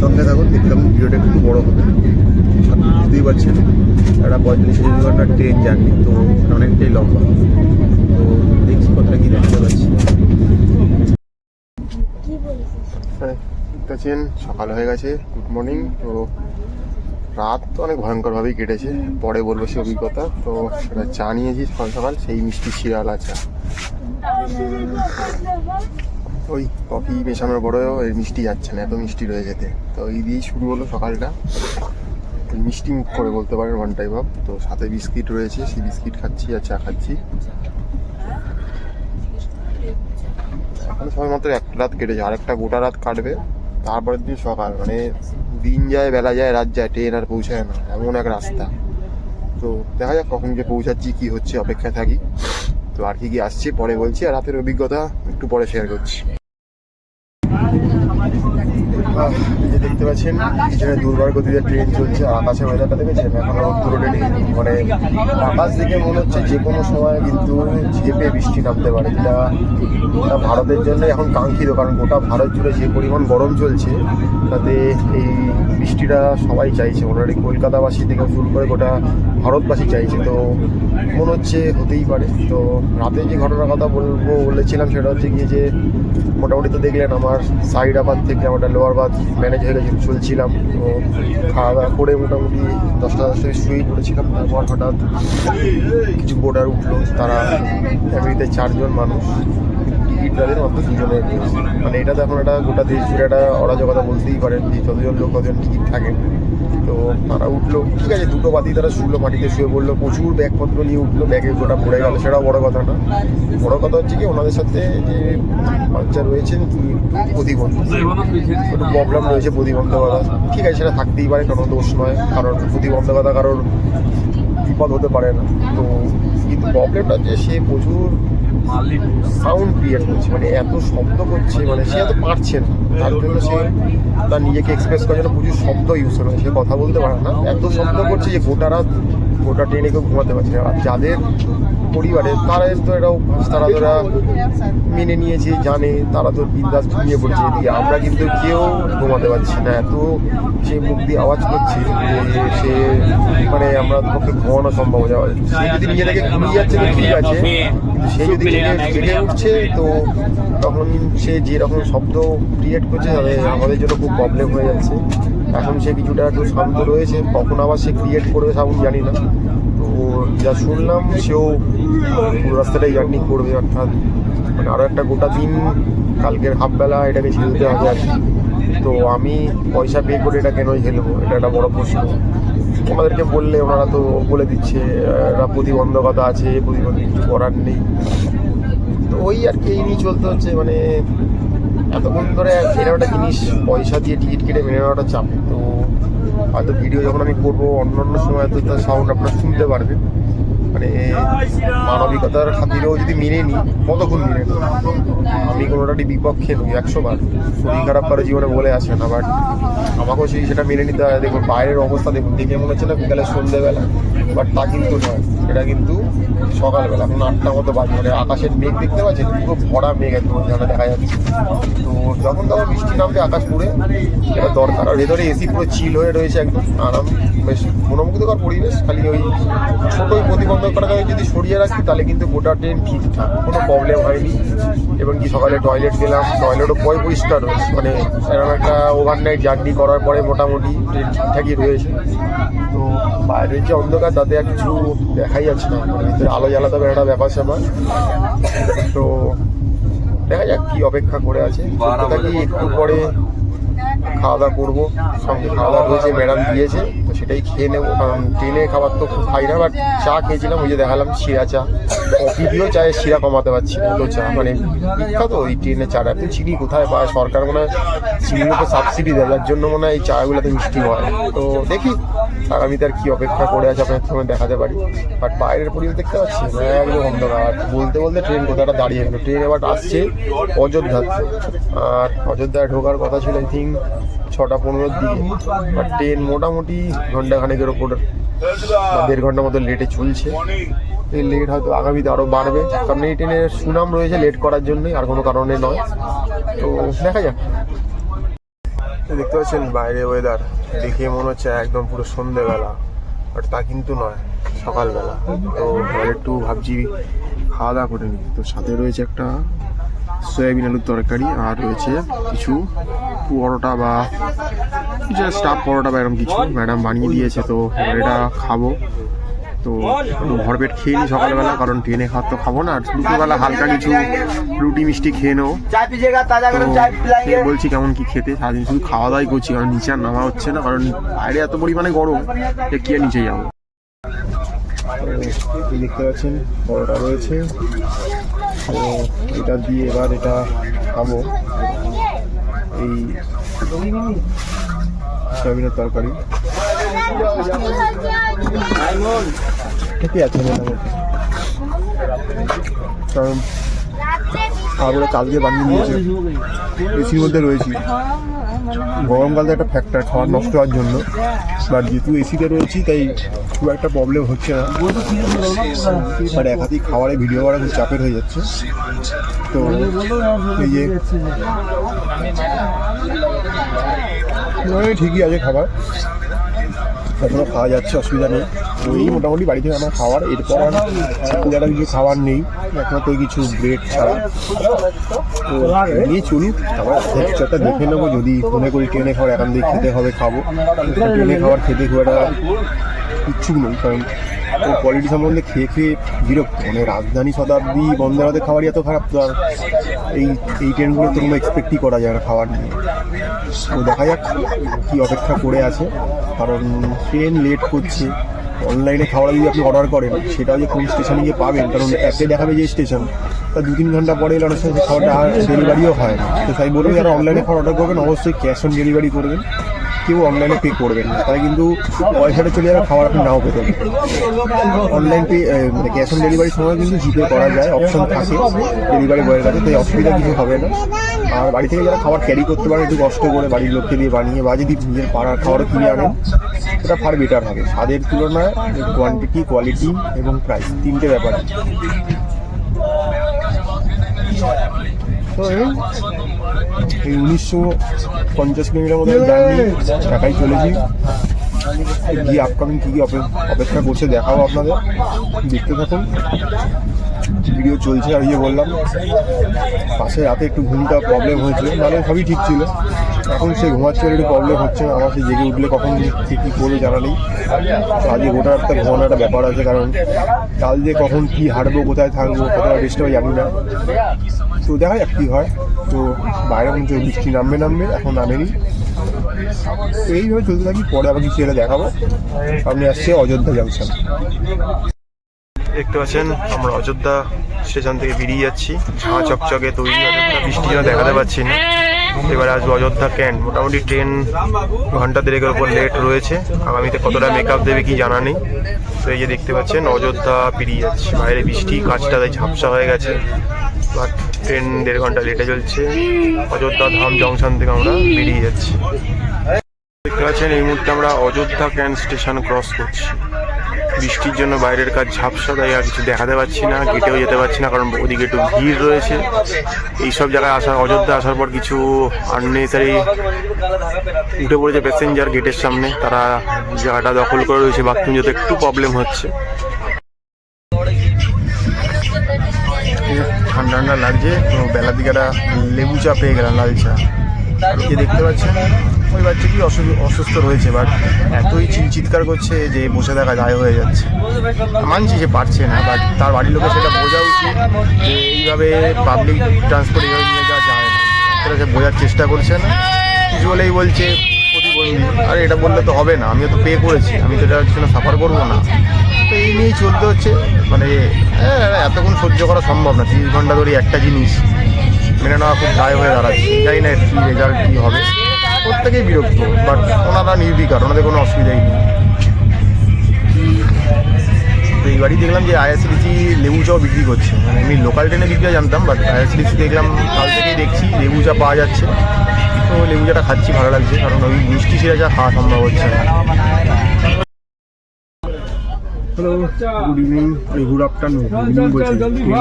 সঙ্গে থাকুন, দেখলাম ভিডিওটা একটু বড় হবে, বুঝতেই পারছেন একটা 45 ঘন্টার ট্রেন জার্নি, তো অনেকটাই লম্বা। তো দেখছি কতটা কি দেখাতে পারছি। দেখতেছেন সকাল হয়ে গেছে, গুড মর্নিং। তো রাত তো অনেক ভয়ঙ্করভাবেই কেটেছে, পরে বলবো সে অভিজ্ঞতা। তো সেটা চা নিয়েছি সকাল সকাল, সেই মিষ্টি শিরালা চা। ওই কফি মেশানোর পরেও এর মিষ্টি যাচ্ছে না, এত মিষ্টি রয়ে যেতে। তো এই দিয়েই শুরু হলো সকালটা, মিষ্টি মুখ করে বলতে পারেন, ওয়ান টাইপ অফ। তো সাথে বিস্কিট রয়েছে, সেই বিস্কিট খাচ্ছি আর চা খাচ্ছি। এখন সবাই মাত্র একটা রাত কেটেছে, আর একটা গোটা রাত কাটবে, তারপরের দিন সকাল। মানে দিন যায়, বেলা যায়, রাত যায়, ট্রেন আর পৌঁছায় না, এমন এক রাস্তা। তো দেখা যাক কখন যে পৌঁছাচ্ছি, কি হচ্ছে, অপেক্ষায় থাকি। তো আর কি কি আসছে পরে বলছি, আর রাতের অভিজ্ঞতা একটু পরে শেয়ার করছি। এই যে দেখতে পাচ্ছেন পিছনে দুর্বার গতিতে ট্রেন চলছে, আর আকাশের ওয়েদারটা দেখেছেন, এখন রোদ্দুর ওঠেনি। মানে আকাশ দিকে মনে হচ্ছে যে কোনো সময় কিন্তু ঝেঁপে বৃষ্টি নামতে পারে, যেটা ভারতের জন্য এখন কাঙ্ক্ষিত। কারণ গোটা ভারত জুড়ে যে পরিমাণ গরম চলছে, তাতে এই বৃষ্টিটা সবাই চাইছে, অলরেডি কলকাতাবাসী থেকে শুরু করে গোটা ভারতবাসী চাইছে। তো মনে হচ্ছে হতেই পারে। তো রাতে যে ঘটনার কথা বলেছিলাম সেটা হচ্ছে গিয়ে যে মোটামুটি তো দেখলেন আমার সাইড আবাদ থেকে আমরা লোয়ার বাদ ম্যানেজ হয়ে গেছে, চলছিলাম। তো খাওয়া দাওয়া করে মোটামুটি 10টা শুয়েই পড়েছিলাম। তারপর হঠাৎ কিছু বোর্ডার উঠলো, তারা ফ্যামিলিতে 4 জন মানুষ, টিকিট তাদের মাত্র 2 জনের। মানে এটা তো এখন একটা গোটা দেশ জুড়ে একটা অরাজকতা বলতেই পারেন, যে যতজন লোক কতজন টিকিট থাকে। তো তারা উঠলো, ঠিক আছে, 2টো বাতি তারা শুলো, মাটিতে শুয়ে পড়লো, প্রচুর ব্যাগপত্র নিয়ে উঠলো, ব্যাগে গোটা পড়ে গেল, সেটাও বড় কথা না। বড় কথা হচ্ছে কি ওনাদের সাথে যে বাচ্চা রয়েছেন কি প্রতিবন্ধী, একটু প্রবলেম রয়েছে প্রতিবন্ধকতা। ঠিক আছে, সেটা থাকতেই পারে, কোনো দোষ নয়, কারণ প্রতিবন্ধকতা কারোর বিপদ হতে পারে না। তো কিন্তু প্রবলেমটা হচ্ছে সে প্রচুর সাউন্ড ক্রিয়েট করছে, মানে এত শব্দ করছে, মানে সে এত পারছে না, তার জন্য সে তার নিজেকে এক্সপ্রেস করার জন্য প্রচুর শব্দ ইউজ করে, সে কথা বলতে পারে না, এত শব্দ করছে যে গোটা রাত গোটা ট্রেনে কেউ ঘুমাতে পারছে না। আর যাদের পরিবারে তারা তো এটা অভ্যাস, তারা তোরা মেনে নিয়েছে, জানে, তারা তো বিন্দাস ঘুমিয়ে পড়ছে। এদিকে আমরা কিন্তু কেউ ঘুমাতে পারছি না, এত সে মুখ দিয়ে আওয়াজ করছে যে সে মানে আমরা পক্ষে ঘুমানো সম্ভব হয়ে যাওয়া। সে যদি নিজে থেকে ঘুমিয়ে যাচ্ছে তো ঠিক আছে, সে যদি জেগে উঠছে তো তখন সে যেরকম শব্দ ক্রিয়েট করছে তাহলে আমাদের জন্য খুব প্রবলেম হয়ে যাচ্ছে। এখন সে কিছুটা একটু শান্ত রয়েছে, কখন আবার সে ক্রিয়েট করবে সাউন্ড জানি না। তো যা শুনলাম সেও পুরো রাস্তাটাই জার্নি করবে, অর্থাৎ মানে আরও একটা গোটা দিন কালকের হাফবেলা এটাকে ঝেলতে হবে আর কি। তো আমি পয়সা পে করে এটা কেনই খেলবো, এটা একটা বড় প্রশ্ন। ওনাদেরকে বললে ওনারা তো বলে দিচ্ছে একটা প্রতিবন্ধকতা আছে, প্রতিবন্ধী কিছু করার নেই। তো ওই আর কি এই নিয়ে চলতে হচ্ছে। মানে এতক্ষণ ধরে এরকম একটা জিনিস পয়সা দিয়ে টিকিট কেটে মেনে নেওয়াটা চাপ। তো হয়তো ভিডিও যখন আমি করবো অন্য অন্য সময় তো তার সাউন্ড আপনারা শুনতে পারবেন। মানে মানবিকতার খাতিরেও যদি মেনে নিই, কতক্ষণ মেনে নিই, আমি কোনোটারই বিপক্ষে নই 100 বার। শরীর খারাপ করে জীবনে বলে আসে না, বাট আমাকেও সেটা মেনে নিতে হয়। দেখুন বাইরের অবস্থা দেখুন, দেখে মনে হচ্ছে না বিকালে সন্ধ্যেবেলা, বাট তা কিন্তু নয়, এটা কিন্তু সকালবেলা। এখন 8টা মতো বাজে, মানে আকাশের মেঘ দেখতে পাচ্ছেন, পুরো ভরা মেঘ একদম যেন দেখা যাচ্ছে। তো যখন তখন বৃষ্টি নামবে আকাশ পুরে, এটা দরকার। আর ভেতরে এসি পুরো চিল হয়ে রয়েছে, একদম আরাম, বেশ মনোমুগ্ধকর পরিবেশ। খালি ওই ছোটোই প্রতিবন্ধকতাকে যদি সরিয়ে রাখি তাহলে কিন্তু গোটা ট্রেন ঠিকঠাক, কোনো প্রবলেম হয়নি। এবং কি সকালে টয়লেট গেলাম, টয়লেটও পরিষ্কার রয়েছে। মানে এরকম একটা ওভারনাইট জার্নি করার পরে মোটামুটি ট্রেন ঠিকঠাকই রয়েছে। তো বাইরের যে অন্ধকার তাতে আর কিছু দেখাই যাচ্ছে না, মানে ভিতরে আলো জ্বালাতে হবে একটা ব্যাপার স্যাপার। তো দেখা যাক কি অপেক্ষা করে আছে। থাকি একটু পরে খাওয়া দাওয়া করবো, সঙ্গে খাওয়া দাওয়া রয়েছে, ম্যাডাম দিয়েছে, তো সেটাই খেয়ে নেবো। কারণ ট্রেনে খাবার তো খুব খাই না, বাট চা খেয়েছিলাম, ওই যে দেখালাম শিরা চা, কফি দিয়েও চায়ে শিরা কমাতে পারছি না। তো চা মানে বিখ্যাত ওই ট্রেনের চাটা। তো চিনি কোথায় পায়, সরকার মনে হয় চিনির উপর সাবসিডি দেয়, যার জন্য মনে হয় এই চাগুলোতে মিষ্টি হয়। তো দেখি আগামীতে আর কি অপেক্ষা করে আছে, আপনার সময় দেখাতে পারি। বাট বাইরের পরিবেশ দেখতে পাচ্ছি একদম অন্ধকার। বলতে বলতে ট্রেন কোথাটা দাঁড়িয়ে গেলো। ট্রেন এবার আসছে অযোধ্যাতে, আর অযোধ্যায় ঢোকার কথা ছিল আই থিঙ্ক 6টা 15-র দিকে। আর ট্রেন মোটামুটি ঘন্টাখানেকের ওপর 1.5 ঘন্টার মতো লেটে চলছে। এই লেট হয়তো আগামীতে আরও বাড়বে, কারণ এই ট্রেনের সুনাম রয়েছে লেট করার জন্যই, আর কোনো কারণে নয়। তো দেখা যাক। দেখতে পাচ্ছেন বাইরে ওয়েদার দেখে মনে হচ্ছে একদম পুরো সন্ধ্যেবেলা, বাট তা কিন্তু নয়, সকালবেলা। তো একটু ভাবছি খাওয়া দাওয়া করে নিই। তো সাথে রয়েছে একটা সয়াবিন আলুর তরকারি, আর রয়েছে কিছু পরোটা বা কিছু স্টাফ পরোটা বা এরকম কিছু ম্যাডাম বানিয়ে দিয়েছে। তো এটা খাবো। তো ভরপেট খেয়ে নিই সকালবেলা, কারণ ট্রেনে খাওয়ার তো খাবো না, আর দুপুরবেলা হালকা কিছু রুটি মিষ্টি খেয়ে নেবো। তো বলছি কেমন কি খেতে, সারাদিন শুধু খাওয়া দাওয়াই করছি, কারণ নিচে আর নামা হচ্ছে না, কারণ বাইরে এত পরিমাণে গরম যে কি আর নিচে যাবো। দেখতে পাচ্ছেন পরোটা রয়েছে, তো এটা দিয়ে এবার এটা খাবো, এই সয়াবিনের তরকারি ঠিকই আছে মোটামুটি, কারণ খাবারগুলো চাল দিয়ে বানিয়ে নিয়েছে, এসির মধ্যে রয়েছি, গরমকালটা একটা ফ্যাক্টর খাবার নষ্ট হওয়ার জন্য, বাট যেহেতু এসিতে রয়েছি তাই খুব একটা প্রবলেম হচ্ছে না, বাট একাধিক খাবারে ভিডিও করা খুব চাপের হয়ে যাচ্ছে। তো এই যে ঠিকই আছে খাবার, এখনো খাওয়া যাচ্ছে, অসুবিধা নেই। তো এই মোটামুটি বাড়ি থেকে আমার খাবার, এরপর আর যারা কিছু খাবার নেই একমাত্র কিছু ব্রেড ছাড়া। তো নিয়ে চলুন, আবার কিছু একটা দেখে নেবো, যদি মনে করি ট্রেনে খাবার এখান থেকে খেতে হবে খাবো, ট্রেনে খাবার খেতে খুব একটা ইচ্ছুক নই, কারণ ওই কোয়ালিটি সম্বন্ধে খেয়ে খেয়ে বিরক্ত, মানে রাজধানী শতাব্দী বন্দে ভারতের খাবারই এত খারাপ, তো আর এই ট্রেনগুলো তো কোনো এক্সপেক্টই করা যায় না খাবার নিয়ে। তো দেখা যাক কী অপেক্ষা করে আছে, কারণ ট্রেন লেট করছে। অনলাইনে খাবার যদি আপনি অর্ডার করেন, সেটাও যে কোন স্টেশনে গিয়ে পাবেন, কারণ অ্যাপে দেখাবে যে স্টেশন, তা 2-3 ঘন্টা পরে এলে অনেক সময় সেই খাবারটা আর ডেলিভারিও হয় না। তো তাই বলবো যারা অনলাইনে খাবার অর্ডার করবেন অবশ্যই ক্যাশ অন ডেলিভারি করবেন, কেউ অনলাইনে পে করবেন না, তাই কিন্তু পয়সাটা চলে যাবে, খাবার আপনি নাও পেতে পারেন। অনলাইন পে মানে ক্যাশ অন ডেলিভারির সময় কিন্তু জিপে করা যায়, অপশন থাকে ডেলিভারি বয়ের কাছে, তাই অসুবিধা কিছু হবে না। আর বাড়ি থেকে যারা খাবার ক্যারি করতে পারেন একটু কষ্ট করে বাড়ির লোককে দিয়ে বানিয়ে, বা যদি নিজের পাড়ার খাবারও কিনে আনেন, সেটা ফার বেটার হবে। স্বাদের তুলনায় কোয়ান্টিটি, কোয়ালিটি এবং প্রাইস তিনটে ব্যাপার। তো এই 1950 কিলোমিটার মতো জার্নি একাই চলেছি, গিয়ে আপকামিং কী কী অপেক্ষা করছে দেখাবো আপনাদের, দেখতে থাকুন। ভিডিও চলছে, আর বললাম পাশে রাতে একটু ঘুমটা প্রবলেম হয়েছিল, মানে সবই ঠিক ছিল, এখন সে ঘুমাচ্ছে একটু প্রবলেম হচ্ছে, আমার সে জেগে উঠলে কখন কী করবে জানা নেই। আজকে গোটা রাতটা ঘুমানোর একটা ব্যাপার আছে, কারণ কাল যে কখন কী হাঁটবো, কোথায় থাকবো, কোথাও রেস্ট হবে জানি না। তো দেখা যাক কী হয়। তো বাইরে মধ্যে বৃষ্টি নামবে, এখন নামেনি। তো এইভাবে চলতে থাকি, পরে আবার কিছু এলে দেখাবো। সামনে আসছে অযোধ্যা জাংশন, দেখতে পাচ্ছেন আমরা অযোধ্যা স্টেশন থেকে বেরিয়ে যাচ্ছি, ঝাঁ চকচকে তৈরি অযোধ্যা, বৃষ্টি যেন দেখাতে পাচ্ছি না। এবারে আসবো অযোধ্যা ক্যান্ট, মোটামুটি ট্রেন ঘন্টা দেড়েকের ওপর লেট রয়েছে, আগামীতে কতটা মেকআপ দেবে কি জানা নেই। তো এই যে দেখতে পাচ্ছেন অযোধ্যা বেরিয়ে যাচ্ছি, বাইরে বৃষ্টি, কাজটা ঝাপসা হয়ে গেছে, বাট ট্রেন 1.5 ঘন্টা লেটে চলছে। অযোধ্যা ধাম জংশন থেকে আমরা বেরিয়ে যাচ্ছি। দেখতে পাচ্ছেন এই মুহূর্তে আমরা অযোধ্যা ক্যান্ট স্টেশন ক্রস করছি, বৃষ্টির জন্য বাইরের কাজ ঝাপসা, তাই আর কিছু দেখাতে পাচ্ছি না, গেটেও যেতে পারছি না, কারণ ওদিকে একটু ভিড় রয়েছে। এইসব জায়গায় অযোধ্যা আসার পর কিছু আননেসারি উঠে পড়েছে প্যাসেঞ্জার গেটের সামনে, তারা জায়গাটা দখল করে রয়েছে, বাথরুম যেতে একটু প্রবলেম হচ্ছে। ঠান্ডা ঠান্ডা লাগছে, তো বেলার দিকে একটা লেবু চা পেয়ে গেলাম, লাল চা। যে দেখতে পাচ্ছেন ওই বাচ্চা কি অসুস্থ রয়েছে, বাট এতই চিৎকার করছে যে বসে থাকা দায় হয়ে যাচ্ছে। মানছি যে পারছে না, বাট তার বাড়ির লোকের সেটা বোঝা উচিত যে এইভাবে পাবলিক ট্রান্সপোর্ট এইভাবে নিয়ে যাওয়া যায় না, সেটা সে বোঝার চেষ্টা করছে না। কিছু বলেই বলছে প্রতিবন্ধী, আর এটা বললে তো হবে না, আমিও তো পে করেছি, আমি তো এটার জন্য সাফার করবো না। তো এই নিয়েই চলতে হচ্ছে, মানে এতক্ষণ সহ্য করা সম্ভব না, 30 ঘন্টা ধরে একটা জিনিস মেনে নেওয়া খুব দায় হয়ে দাঁড়াচ্ছে। জানি না কী রেজাল্ট কী হবে, প্রত্যেকেই বিরক্ত, বাট ওনারা নির্বিকার, ওনাদের কোনো অসুবিধাই নেই। তো এইবারই দেখলাম যে আইআরসিটিসি লেবু চাও বিক্রি করছে, মানে আমি লোকাল ট্রেনে বিক্রি জানতাম, বাট আইআরসিটিসি দেখলাম কাল থেকেই দেখছি লেবু চা পাওয়া যাচ্ছে। তো লেবু চাটা খাচ্ছি, ভালো লাগছে, কারণ ওই মিষ্টি সেরা চা খাওয়া সম্ভব হচ্ছে না। Hello, good evening, good afternoon, evening বলছি,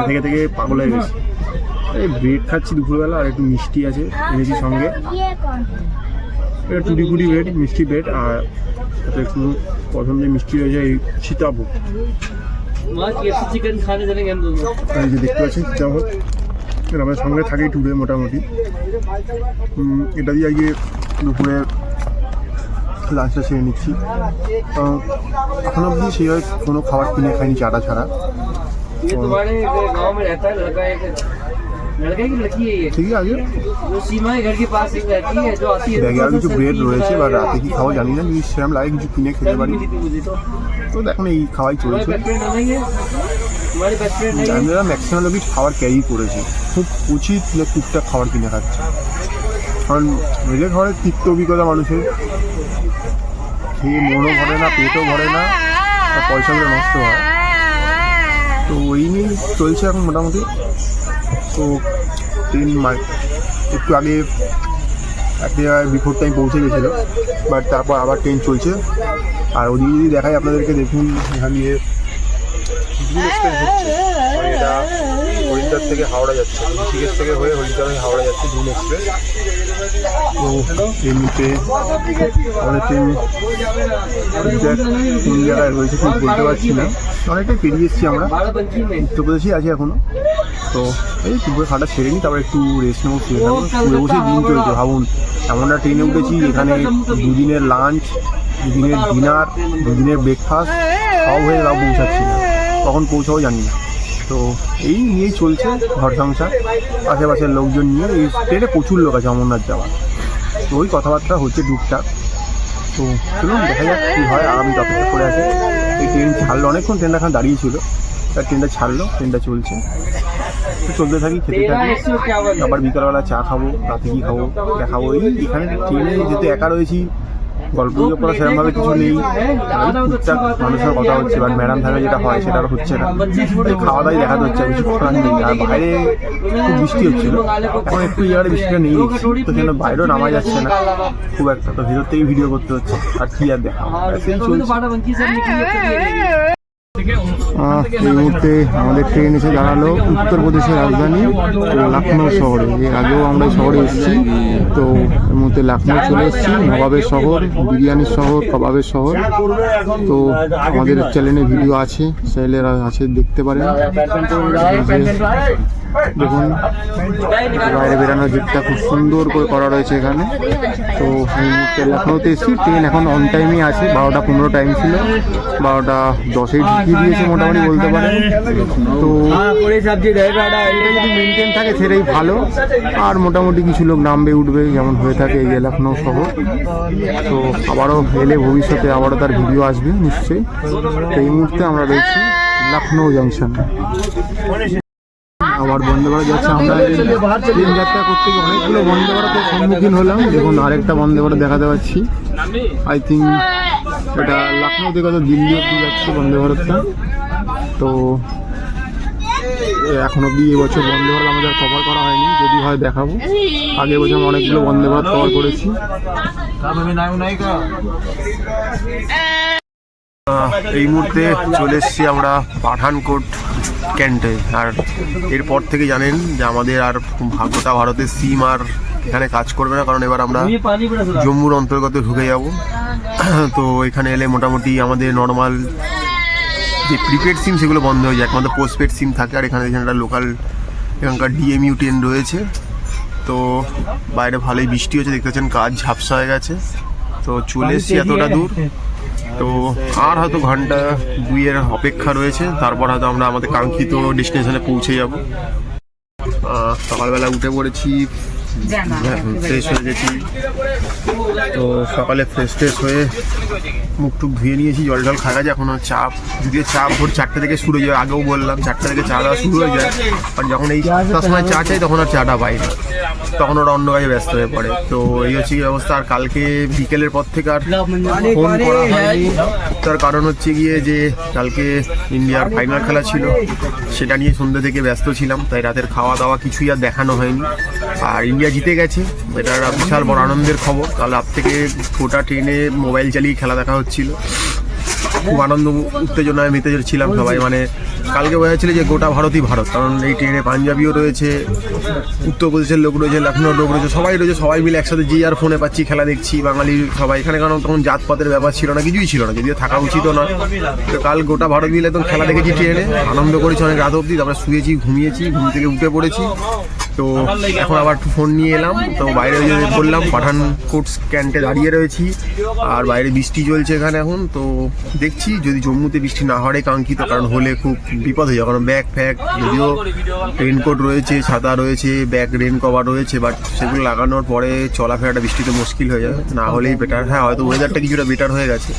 ট্রেন থেকে পাগল হয়ে গেছি। এই ব্রেড খাচ্ছি দুপুরবেলা, আর একটু মিষ্টি আছে এনেছি সঙ্গে, এটা টুটি ফুটি ব্রেড, মিষ্টি ব্রেড, আর একটু পছন্দের মিষ্টি হয়েছে এই সীতাভোগ। চিকেন খানে জানেন কেন এই যে দেখতে পাচ্ছি সীতাভোগ, আমাদের সঙ্গে থাকে টুরে মোটামুটি। এটা দিয়ে আজকে দুপুরে লাঞ্চটা সেরে নিচ্ছি। এখন অবধি সেইভাবে কোনো খাবার কিনে খাইনি চাটা ছাড়া। ये तुम्हारे गांव में रहता है लड़का, एक लड़का की लड़की है ये, ঠিক আছে, जो सीमा के घर के पास एक रहती है, जो आती है ব্যাগে আর কিছু ব্রেড রয়েছে, বা রাতে কি খাওয়া জানি না, যদি সেরকম লাগে কিছু কিনে খেতে পারি। मुझे तो তো দেখুন এই খাওয়াই तुम्हारे চলছে। बेस्ट फ्रेंड नहीं है, तुम्हारे बेस्ट फ्रेंड नहीं है। আমরা ম্যাক্সিমাম লোকই খাবার ক্যারি করেছি, খুব উচিত লোক টুকটাক খাবার কিনে খাচ্ছে, কারণ নিজে খাবারের তিক্ত অভিজ্ঞতা মানুষের, খেয়ে মনও ভরে না, পেটও ভরে না, আর পয়সাগুলো নষ্ট হয়। তো ওই নিয়ে চলছে এখন মোটামুটি। তো ট্রেন একটু আগে একটা জায়গায় বিফোর টাইম পৌঁছে গেছিলো, বাট তারপর আবার ট্রেন চলছে। আর ওদিকে যদি দেখাই আপনাদেরকে, দেখুন এখান দিয়ে দুল এক্সপ্রেস হচ্ছে, মানে এটা হরিদ্বার থেকে হাওড়া যাচ্ছে, ঋষিকেশ থেকে হয়ে হরিদ্বার হয়ে হাওড়া যাচ্ছে দুল এক্সপ্রেস। তো ট্রেনতে আমাদের ট্রেন কোন জায়গায় রয়েছে ঠিক বলতে পারছি না, অনেকটাই পেরিয়ে এসেছি আমরা, बाराबंकी में উত্তরপ্রদেশেই আছি এখনও। তো এই দুপুরে খাটা সেরে নিই, তারপর একটু রেস্ট নেবো, শুয়ে থাকবো। শুয়ে বসেই দিন চলছে, ভাবুন এমন একটা ট্রেনে উঠেছি এখানে দুদিনের লাঞ্চ, দুদিনের ডিনার, দুদিনের ব্রেকফাস্ট সব হয়ে তাও পৌঁছাচ্ছি না, কখন পৌঁছাবো জানি না। তো এই নিয়েই চলছে ঘর সংসার, আশেপাশের লোকজন নিয়ে। এই ট্রেনে প্রচুর লোক আছে অমরনাথ যাওয়ার, তো ওই কথাবার্তা হচ্ছে টুকটাক। তো চলুন দেখা যাক কী হয়। আর আমি অপেক্ষা করে আছি, এই ট্রেন ছাড়লো, অনেকক্ষণ ট্রেনটা এখানে দাঁড়িয়েছিল, তার ট্রেনটা ছাড়লো, ট্রেনটা চলছে, তো চলতে থাকি, খেতে থাকি। আবার বিকালবেলা চা খাবো, রাতে কী খাবো দেখাবো। এই এখানে ট্রেনে যেহেতু একা রয়েছি, গল্প গুজব করা সেরকমভাবে কিছু নেই, টুকটাক মানুষের কথা হচ্ছে, বাট ম্যাডাম থাকে যেটা হয় সেটা আর হচ্ছে না। এই খাওয়া দাওয়াই দেখাতে হচ্ছে, কিছু করার নেই। আর বাইরে খুব বৃষ্টি হচ্ছিল, এখন একটু এই জায়গায় বৃষ্টিটা নেই দেখছি, তো সেজন্য বাইরেও নামা যাচ্ছে না খুব একটা, তো ভিতর থেকেই ভিডিও করতে হচ্ছে। আর কি আর দেখা, সেই চলছে। बाराबंकी से निकली এই মুহূর্তে আমাদের ট্রেন এসে দাঁড়ালো উত্তরপ্রদেশের রাজধানী লখনৌ শহরে। এর আগেও আমরা এই শহরে এসেছি, তো এই মুহূর্তে লখনৌ চলে এসেছি, নবাবের শহর, বিরিয়ানির শহর, কাবাবের শহর। তো আমাদের চ্যানেলে ভিডিও আছে, চ্যানেলের আছে, দেখতে পারেন। দেখুন বাইরে বেরানোর দিকটা খুব সুন্দর করে করা রয়েছে এখানে। তো এই মুহূর্তে লখনৌতে এসেছি, ট্রেন এখন অন টাইমই আছে, 12:15 টাইম ছিল, 12:10 ঢুকিয়ে দিয়েছে মোটামুটি বলতে পারেন। তো এটা যদি মেনটেন থাকে সেটাই ভালো, আর মোটামুটি কিছু লোক নামবে উঠবে যেমন হয়ে থাকে এই যে লখনৌ শহর। তো আবারও এলে ভবিষ্যতে আবারও তার ভিডিও আসবে নিশ্চয়ই। তো এই মুহূর্তে আমরা রয়েছি লখনৌ জাংশন। আবার বন্দে ভারত যাচ্ছে, আমরা ট্রেন যাত্রা করতে গিয়ে অনেকগুলো বন্দে ভারতের সম্মুখীন হলাম। দেখুন আরেকটা বন্দে ভারত দেখাতে পাচ্ছি, আই থিঙ্ক এটা লখনৌ থেকে হয়তো দিল্লি অব্দি যাচ্ছে বন্দে ভারতটা। তো এখন অব্দি এবছর বন্দে ভারত আমাদের কভার করা হয়নি, যদি হয় দেখাবো। আগের বছর অনেকগুলো বন্দে ভারত কভার করেছি। এই মুহূর্তে চলে এসেছি আমরা পাঠানকোট ক্যান্টে। আর এরপর থেকে জানেন যে আমাদের আর গোটা ভারতের সিম আর এখানে কাজ করবে না, কারণ এবার আমরা জম্মুর অন্তর্গত ঢুকে যাব। তো এখানে এলে মোটামুটি আমাদের নর্মাল যে প্রিপেড সিম সেগুলো বন্ধ হয়ে যায়, একমাত্র পোস্টপেড সিম থাকে। আর এখানে একটা লোকাল এখানকার DMU ট্রেন রয়েছে। তো বাইরে ভালোই বৃষ্টি হচ্ছে, দেখতে পাচ্ছেন কাজ ঝাপসা হয়ে গেছে। তো চলে এসেছি এতটা দূর, তো আর হয়তো ঘন্টা 2-এর অপেক্ষা রয়েছে, তারপর হয়তো আমরা আমাদের কাঙ্ক্ষিত ডেস্টিনেশনে পৌঁছে যাব। সকালবেলা উঠে পড়েছি, ফ্রেশ হয়ে গেছি। তো সকালে ফ্রেশ হয়ে মুখ টুক ধুয়ে নিয়েছি, জল খাওয়া গেছে। এখনও চা, যদিও চা ভোর 4টে থেকে শুরু হয়ে যায়, আগেও বললাম 4টে থেকে চা দেওয়া শুরু হয়ে যায়। আর যখন এই 7টার সময় চা চাই তখন আর চাটা পাই না, তখন ওরা অন্য কাজে ব্যস্ত হয়ে পড়ে। তো এই হচ্ছে কি অবস্থা। আর কালকে বিকেলের পর থেকে আর ফোন করা হয়নি, তার কারণ হচ্ছে গিয়ে যে কালকে ইন্ডিয়ার ফাইনাল খেলা ছিল, সেটা নিয়ে সন্ধ্যে থেকে ব্যস্ত ছিলাম, তাই রাতের খাওয়া দাওয়া কিছুই আর দেখানো হয়নি। আর ইন্ডিয়া জিতে গেছে, এটা একটা বিশাল বড় আনন্দের খবর। কাল রাত থেকে গোটা ট্রেনে মোবাইল চালিয়ে খেলা দেখা হচ্ছিল, খুব আনন্দ উত্তেজনায় মেতে ছিলাম সবাই। মানে কালকে বোঝা যাচ্ছিল যে গোটা ভারতই ভারত, কারণ এই ট্রেনে পাঞ্জাবিও রয়েছে, উত্তরপ্রদেশের লোক রয়েছে, লখনৌর লোক রয়েছে, সবাই রয়েছে, সবাই মিলে একসাথে যে আর ফোনে পাচ্ছি খেলা দেখছি বাঙালি সবাই এখানে। কারণ তখন জাতপাতের ব্যাপার ছিল না, কিছুই ছিল না, যদিও থাকা উচিতও না। তো কাল গোটা ভারত মিলে তো খেলা দেখেছি ট্রেনে, আনন্দ করেছি অনেক রাত অবধি। তারপরে শুয়েছি, ঘুমিয়েছি, ঘুম থেকে উঠে পড়েছি, তো এখন আবার একটু ফোন নিয়ে এলাম, তো বাইরে ওই যে বললাম পাঠানকোট ক্যান্টে দাঁড়িয়ে রয়েছি, আর বাইরে বৃষ্টি চলছে এখানে এখন। তো দেখছি যদি জম্মুতে বৃষ্টি না হয় কাঙ্ক্ষিত, কারণ হলে খুব বিপদ হয়ে যায়, কারণ ব্যাগ ফ্যাগ যদিও রেনকোট রয়েছে, ছাতা রয়েছে, ব্যাগ রেন কভার রয়েছে, বাট সেগুলো লাগানোর পরে চলাফেরাটা বৃষ্টিতে মুশকিল হয়ে যাবে, না হলেই বেটার। হ্যাঁ, হয়তো ওয়েদারটা কিছুটা বেটার হয়ে গেছে,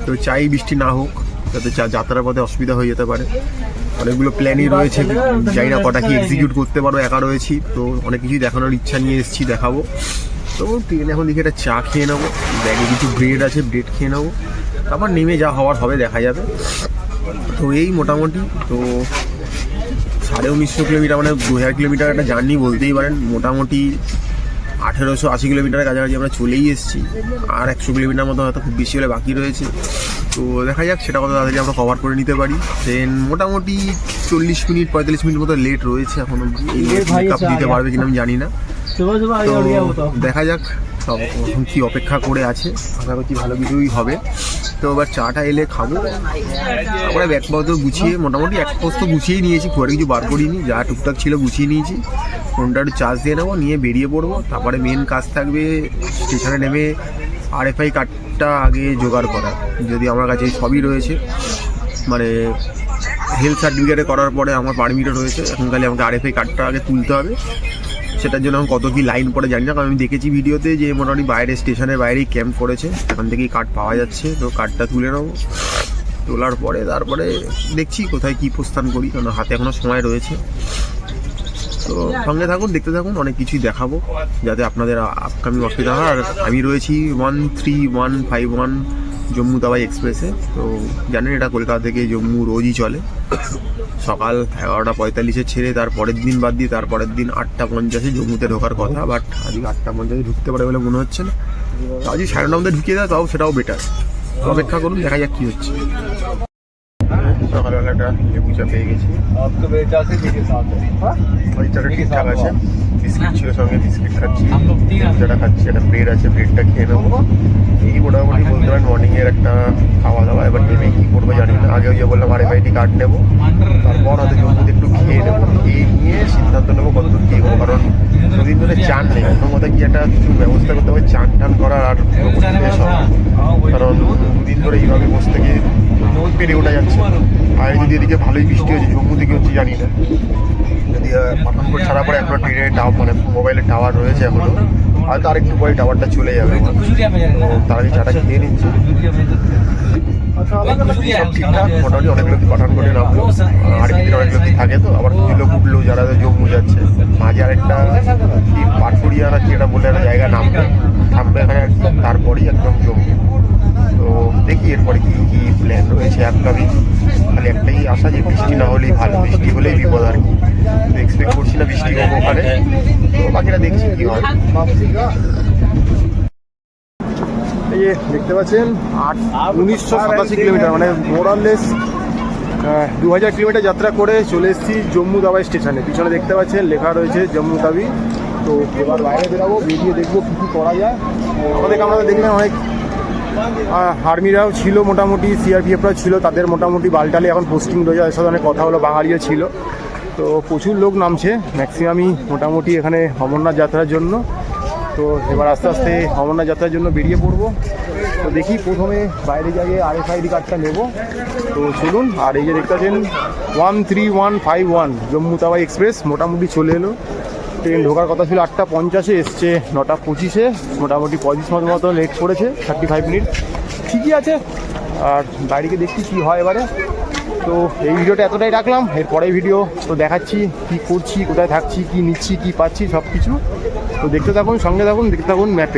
তো চাই বৃষ্টি না হোক, যাতে যাত্রার পথে অসুবিধা হয়ে যেতে পারে। অনেকগুলো প্ল্যানই রয়েছে, জানি না কটা কি এক্সিকিউট করতে পারবো, একা রয়েছি তো অনেক কিছুই দেখানোর ইচ্ছা নিয়ে এসেছি, দেখাবো। তো ট্রেনে এখন দেখি একটা চা খেয়ে নেবো, ব্যাগে কিছু ব্রেড আছে, ব্রেড খেয়ে নেবো, তারপর নেমে যা হওয়ার হবে দেখা যাবে। তো এই মোটামুটি তো 1950 কিলোমিটার মানে 2000 কিলোমিটার একটা জার্নি বলতেই পারেন। মোটামুটি 1880 কিলোমিটারের কাছাকাছি আমরা চলেই এসেছি, আর 100 কিলোমিটার মতো হয়তো খুব বেশি হলে বাকি রয়েছে। তো দেখা যাক সেটা কত তাড়াতাড়ি আমরা কভার করে নিতে পারি। ট্রেন মোটামুটি 40 মিনিট 45 মিনিট মতো লেট রয়েছে এখনো, এই মেকআপ দিতে পারবে কিনা আমি জানি না। তো দেখা যাক সব এখন কী অপেক্ষা করে আছে, আশা করছি ভালো কিছুই হবে। তো এবার চাটা এলে খাবো, তারপরে ব্যাগপত্র গুছিয়ে মোটামুটি এক পোস্ত গুছিয়েই নিয়েছি, খুব একটা কিছু বার করিনি, যা টুকটাক ছিল গুছিয়ে নিয়েছি। ফোনটা একটু চার্জ দিয়ে নেবো, নিয়ে বেরিয়ে পড়বো। তারপরে মেন কাজ থাকবে স্টেশনে নেমে RFI কার্ডটা আগে জোগাড় করা, যদি আমার কাছে সবই রয়েছে, মানে হেলথ সার্টিফিকেটে করার পরে আমার পারমিটও রয়েছে, এখন খালি আমাকে RFI কার্ডটা আগে তুলতে হবে। সেটার জন্য কত কি লাইন পড়ে জানি না, কারণ আমি দেখেছি ভিডিওতে যে মোটামুটি বাইরে স্টেশনের বাইরেই ক্যাম্প করেছে, সেখান থেকেই কার্ড পাওয়া যাচ্ছে। তো কার্ডটা তুলে নেবো, তোলার পরে তারপরে দেখছি কোথায় কী প্রস্থান করি, কারণ হাতে এখনও সময় রয়েছে। তো সঙ্গে থাকুন, দেখতে থাকুন, অনেক কিছুই দেখাবো যাতে আপনাদের আপকামিং অসুবিধা হয়। আর আমি রয়েছি 13151 জম্মু তাওয়াই এক্সপ্রেসে। তো জানেন এটা কলকাতা থেকে জম্মু রোজই চলে, সকাল 11:45 ছেড়ে তার পরের দিন বাদ দিয়ে তারপরের দিন 8:50 জম্মুতে ঢোকার কথা, বাট আজকে 8:50 ঢুকতে পারে বলে মনে হচ্ছে না। আজকে 9:30 ঢুকিয়ে দেয়, তাও সেটাও বেটার। অপেক্ষা করুন, দেখা যাক কী হচ্ছে। সকালবেলা একটা লেবু চা পেয়ে গেছি, ওই চাটা ঠিকঠাক আছে, বিস্কিট ছিল সঙ্গে, বিস্কিট খাচ্ছি, যেটা খাচ্ছি একটা ব্রেড আছে, ব্রেডটা খেয়ে নেবো। এই মোটামুটি বলতে পারেন মর্নিংয়ের একটা খাওয়া দাওয়া। এবার নেমে কী করবো জানি না, আগে ওই যে বললাম RFID কার্ড নেবো, তারপর হয়তো জম্মুতে একটু খেয়ে নেবো, খেয়ে নিয়ে সিদ্ধান্ত নেবো কত কী করবো। কারণ দুদিন ধরে চান নেই, প্রথম কথা কি একটা কিছু ব্যবস্থা করতে হবে চান টান করার, আর কারণ দুদিন ধরে এইভাবে বসে থেকে পেরে ওঠা যাচ্ছে। আর যদি এদিকে ভালোই বৃষ্টি হয়েছে, জম্মু থেকে হচ্ছে জানি না, যদি পাঠানকোট ছাড়া পরে এখনো ট্রেনের মানে মোবাইলের টাওয়ার রয়েছে এখনো, হয়তো আরেকটু পরে টাওয়ারটা চলে যাবে। তো তার আগে চাটা খেয়ে নিচ্ছি। সব ঠিকঠাক, মোটামুটি অনেক লোক পাঠানকোটে নামলো, আর একদিন অনেক লোকই থাকে, তো আবার কিছু লোক উঠলো যারা জম্মু যাচ্ছে। মাঝে আরেকটা কি পাটপুরিয়া না কি এটা বলে একটা জায়গা থামবে এখানে, তারপরেই একদম জম্মু। তো দেখি এরপরে কী কী প্ল্যান রয়েছে আপকামিং। খালি একটাই আশা যে বৃষ্টি না হলেই ভালো, বৃষ্টি হলেই বিপদ আর কি। তো এক্সপেক্ট করছি না বৃষ্টি হবে ওখানে, তো বাকিটা দেখছি কী হয়। এই যে দেখতে পাচ্ছেন 1987 কিলোমিটার, মানে মোরাললেস 2000 কিলোমিটার যাত্রা করে চলে এসেছি জম্মু তাওয়াই স্টেশনে। পিছনে দেখতে পাচ্ছেন লেখা রয়েছে জম্মু তাওয়াই। তো এবার বাইরে বেরাবো, বেরিয়ে দেখবো কী কী করা যায়। আমরা দেখলাম অনেক আর্মিরাও ছিল, মোটামুটি CRPFরাও ছিল, তাদের মোটামুটি বালটালে এখন পোস্টিং রয়েছে, তাদের সাথে অনেক কথা হলো, বাঙালিও ছিল। তো প্রচুর লোক নামছে, ম্যাক্সিমামই মোটামুটি এখানে অমরনাথ যাত্রার জন্য। তো এবার আস্তে আস্তে অমরনাথ যাত্রার জন্য বেরিয়ে পড়বো। তো দেখি প্রথমে বাইরে গিয়ে RFID কার্ডটা নেব। তো চলুন। আর এই যে দেখতে পাচ্ছেন 13151 জম্মু তাওয়াই এক্সপ্রেস মোটামুটি চলে এলো। ট্রেন ঢোকার কথা ছিল 8:50, এসছে 9:25, মোটামুটি 35 মিনিট মতো লেট করেছে, 35 মিনিট, ঠিকই আছে। আর বাইরে দেখছি কী হয় এবারে। তো এই ভিডিওটা এতটাই রাখলাম, এরপরের ভিডিও তো দেখাচ্ছি কী করছি, কোথায় থাকছি, কী নিচ্ছি, কী পাচ্ছি, সব কিছু। তো দেখতে থাকুন, সঙ্গে থাকুন, দেখতে থাকুন ম্যাপে।